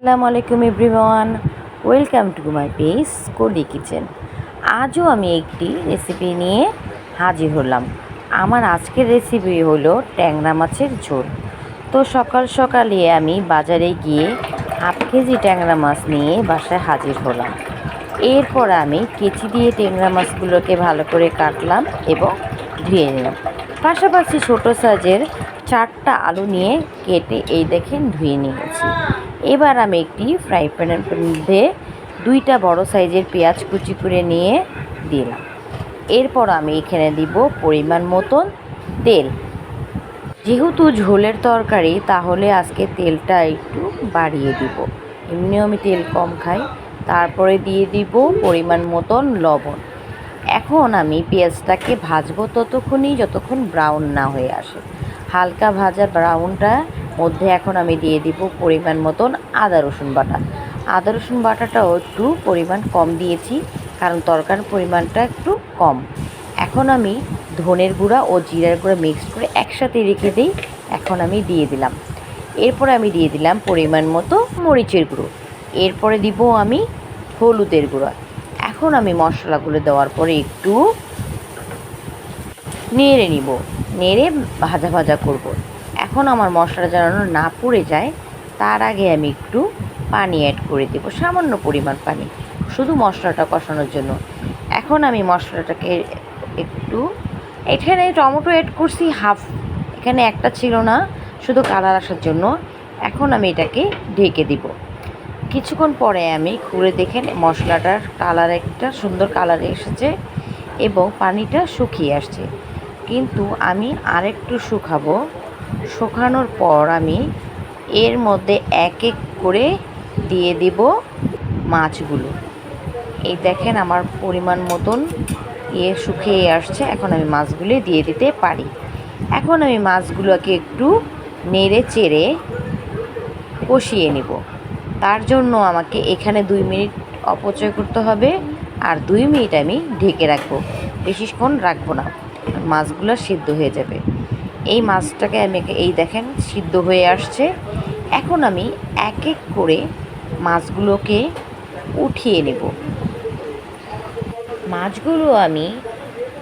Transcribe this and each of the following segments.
আসসালামু আলাইকুম everyone, welcome to my page Cody kitchen. আজও আমি একটি রেসিপি নিয়ে হাজির হলাম। আমার আজকের রেসিপি হলো ট্যাংরা মাছের ঝোল। তো সকাল সকালে আমি বাজারে গিয়ে হাফ কেজি ট্যাংরা মাছ নিয়ে বাসায় হাজির হলাম। এরপর আমি কেচি দিয়ে ট্যাংরা মাছগুলোকে ভালো করে কাটলাম এবং ধুয়ে নিলাম। পাশাপাশি ছোটো সাইজের 4টা আলু নিয়ে কেটে এই দেখেন ধুয়ে নিয়েছি। এবার আমি একটি ফ্রাই প্যানের মধ্যে 2টা বড় সাইজের পেঁয়াজ কুচি করে নিয়ে দিলাম। এরপর আমি এখানে দিব পরিমাণ মতন তেল। যেহেতু ঝোলের তরকারি তাহলে আজকে তেলটা একটু বাড়িয়ে দিব, এমনিও আমি তেল কম খাই। তারপরে দিয়ে দিব পরিমাণ মতন লবণ। এখন আমি পেঁয়াজটাকে ভাজবো ততক্ষণই যতক্ষণ ব্রাউন না হয়ে আসে। হালকা ভাজা ব্রাউনটা মধ্যে এখন আমি দিয়ে দিব পরিমাণ মতন আদা রসুন বাটা। আদা রসুন বাটাটাও একটু পরিমাণ কম দিয়েছি, কারণ তরকারির পরিমাণটা একটু কম। এখন আমি ধনের গুঁড়া ও জিরার গুঁড়া মিক্সড করে একসাথে রেখে দিই। এখন আমি দিয়ে দিলাম। এরপরে আমি দিয়ে দিলাম পরিমাণ মতো মরিচের গুঁড়ো। এরপরে দিব আমি হলুদের গুঁড়া। এখন আমি মশলাগুলো দেওয়ার পরে একটু নেড়ে নিব, নেড়ে ভাজা ভাজা করব। এখন আমার মশলা যেন না পুড়ে যায় তার আগে আমি একটু পানি অ্যাড করে দেব, সামান্য পরিমাণ পানি, শুধু মশলাটা কষানোর জন্য। এখন আমি মশলাটাকে একটু, এখানে টমেটো অ্যাড করছি হাফ, এখানে একটা ছিল না, শুধু কালার আসার জন্য। এখন আমি এটাকে ঢেকে দিব। কিছুক্ষণ পরে আমি খুলে দেখেন মশলাটার কালার, একটা সুন্দর কালার এসেছে এবং পানিটা শুকিয়ে আসছে। কিন্তু আমি আরেকটু শুকাবো। শুকানোর পর আমি এর মধ্যে এক এক করে দিয়ে দিব মাছগুলো। এই দেখেন আমার পরিমাণ মতন শুকিয়ে আসছে। এখন আমি মাছগুলো দিয়ে দিতে পারি। এখন আমি মাছগুলোকে একটু নেড়ে চেড়ে কষিয়ে নেব। তার জন্য আমাকে এখানে 2 মিনিট অপচয় করতে হবে, আর 2 মিনিট আমি ঢেকে রাখবো। বেশিক্ষণ রাখবো না, মাছগুলো সিদ্ধ হয়ে যাবে। এই মাছটাকে আমি এই দেখেন সিদ্ধ হয়ে আসছে। এখন আমি এক এক করে মাছগুলোকে উঠিয়ে নেব। মাছগুলো আমি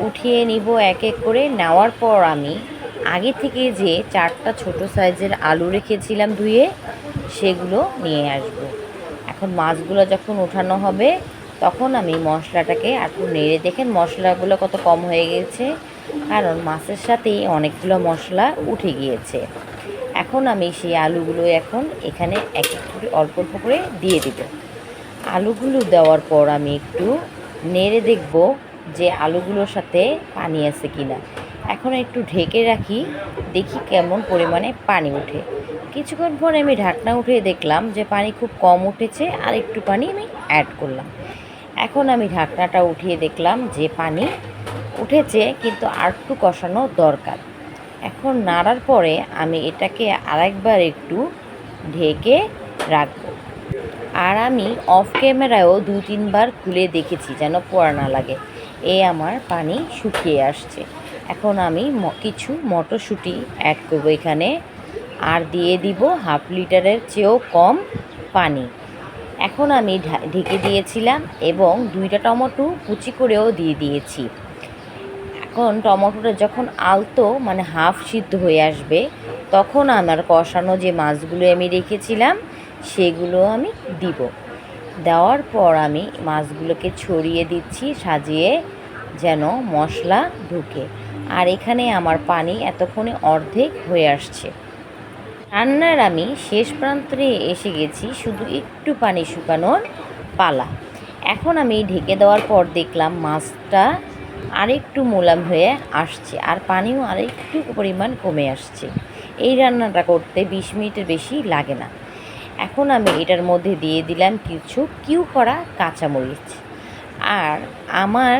উঠিয়ে নিব এক এক করে। নেওয়ার পর আমি আগে থেকে যে 4টা ছোট সাইজের আলু রেখেছিলাম ধুয়ে, সেগুলো নিয়ে আসব। এখন মাছগুলো যখন ওঠানো হবে তখন আমি মশলাটাকে একটু নেড়ে, দেখেন মশলাগুলো কত কম হয়ে গেছে, কারণ মাছের সাথেই অনেকগুলো মশলা উঠে গিয়েছে। এখন আমি সেই আলুগুলো এখন এখানে এক এক করে অল্প অল্প করে দিয়ে দেব। আলুগুলো দেওয়ার পর আমি একটু নেড়ে দেখব যে আলুগুলোর সাথে পানি আছে কিনা। এখন একটু ঢেকে রাখি, দেখি কেমন পরিমাণে পানি ওঠে। কিছুক্ষণ পরে আমি ঢাকনা উঠিয়ে দেখলাম যে পানি খুব কম উঠেছে, আর একটু পানি আমি অ্যাড করলাম। এখন আমি ঢাকনাটা উঠিয়ে দেখলাম যে পানি উঠেছে, কিন্তু আর একটু কষানো দরকার। এখন নাড়ার পরে আমি এটাকে আরেকবার একটু ঢেকে রাখবো। আর আমি অফ ক্যামেরায়ও 2-3 বার খুলে দেখেছি যেন পোড়া না লাগে। আমার পানি শুকিয়ে আসছে। এখন আমি কিছু মটরশুঁটি অ্যাড করবো এখানে, আর দিয়ে দিব হাফ লিটারের চেয়েও কম পানি। এখন আমি ঢেকে দিয়েছিলাম এবং 2টা টমেটো কুচি করেও দিয়ে দিয়েছি। এখন টমেটোটা যখন আলতো মানে হাফ সিদ্ধ হয়ে আসবে, তখন আমার কষানো যে মাছগুলো আমি রেখেছিলাম সেগুলো আমি দিব। দেওয়ার পর আমি মাছগুলোকে ছড়িয়ে দিচ্ছি সাজিয়ে, যেন মশলা ঢুকে। আর এখানে আমার পানি এতক্ষণে অর্ধেক হয়ে আসছে। রান্নার আমি শেষ প্রান্তে এসে গেছি, শুধু একটু পানি শুকানোর পালা। এখন আমি ঢেকে দেওয়ার পর দেখলাম মাছটা আরেকটু মোলাম হয়ে আসছে, আর পানিও আরেকটু পরিমাণ কমে আসছে। এই রান্নাটা করতে 20 মিনিটের বেশি লাগে না। এখন আমি এটার মধ্যে দিয়ে দিলাম কিছু কিউ করা কাঁচামরিচ, আর আমার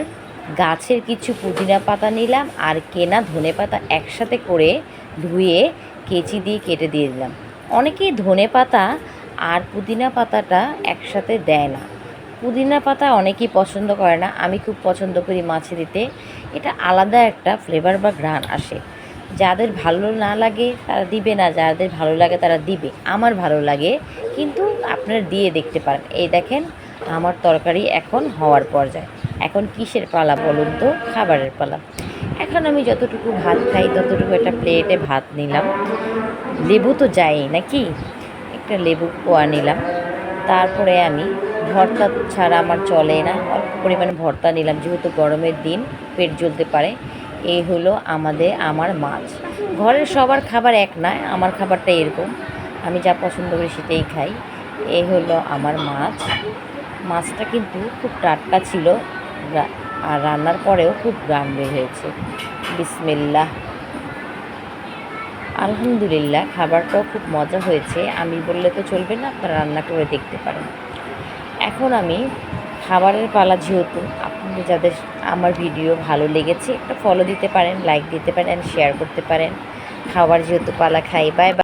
গাছের কিছু পুদিনা পাতা নিলাম, আর কেনা ধনে পাতা একসাথে করে ধুয়ে কেচি দিয়ে কেটে দিয়ে দিলাম। অনেকেই ধনে পাতা আর পুদিনা পাতাটা একসাথে দেয় না। পুদিনা পাতা অনেকেই পছন্দ করে না, আমি খুব পছন্দ করি মাছে দিতে। এটা আলাদা একটা ফ্লেভার বা ঘ্রাণ আসে। যাদের ভালো না লাগে তারা দিবে না, যাদের ভালো লাগে তারা দিবে। আমার ভালো লাগে, কিন্তু আপনারা দিয়ে দেখতে পারেন। এই দেখেন আমার তরকারি এখন হওয়ার পর্যায়ে। এখন কিসের পালা বলুন তো? খাবারের পালা। এখন আমি যতটুকু ভাত খাই ততটুকু একটা প্লেটে ভাত নিলাম। লেবু তো যায় নাকি, একটা লেবু কোয়া নিলাম। তারপরে আমি ভর্তা ছাড়া আমার চলে না, অল্প পরিমাণে ভর্তা নিলাম, যেহেতু গরমের দিন পেট জ্বলতে পারে। এই হলো আমার মাছ। ঘরের সবার খাবার এক না, আমার খাবারটা এরকম, আমি যা পছন্দ করি সেটাই খাই। এই হলো আমার মাছ। মাছটা কিন্তু খুব টাটকা ছিল, আর রান্নার পরেও খুব ঘ্রাণ বের হয়েছে। বিসমিল্লাহ। আলহামদুলিল্লাহ, খাবারটাও খুব মজা হয়েছে। আমি বললে তো চলবে না, আপনারা রান্না করে দেখতে পারেন। এখন আমি খাবারের পালা, যেহেতু আপনাদের যাদের আমার ভিডিও ভালো লেগেছে একটা ফলো দিতে পারেন, লাইক দিতে পারেন, শেয়ার করতে পারেন। খাবার যেহেতু পালা, খাই। Bye bye.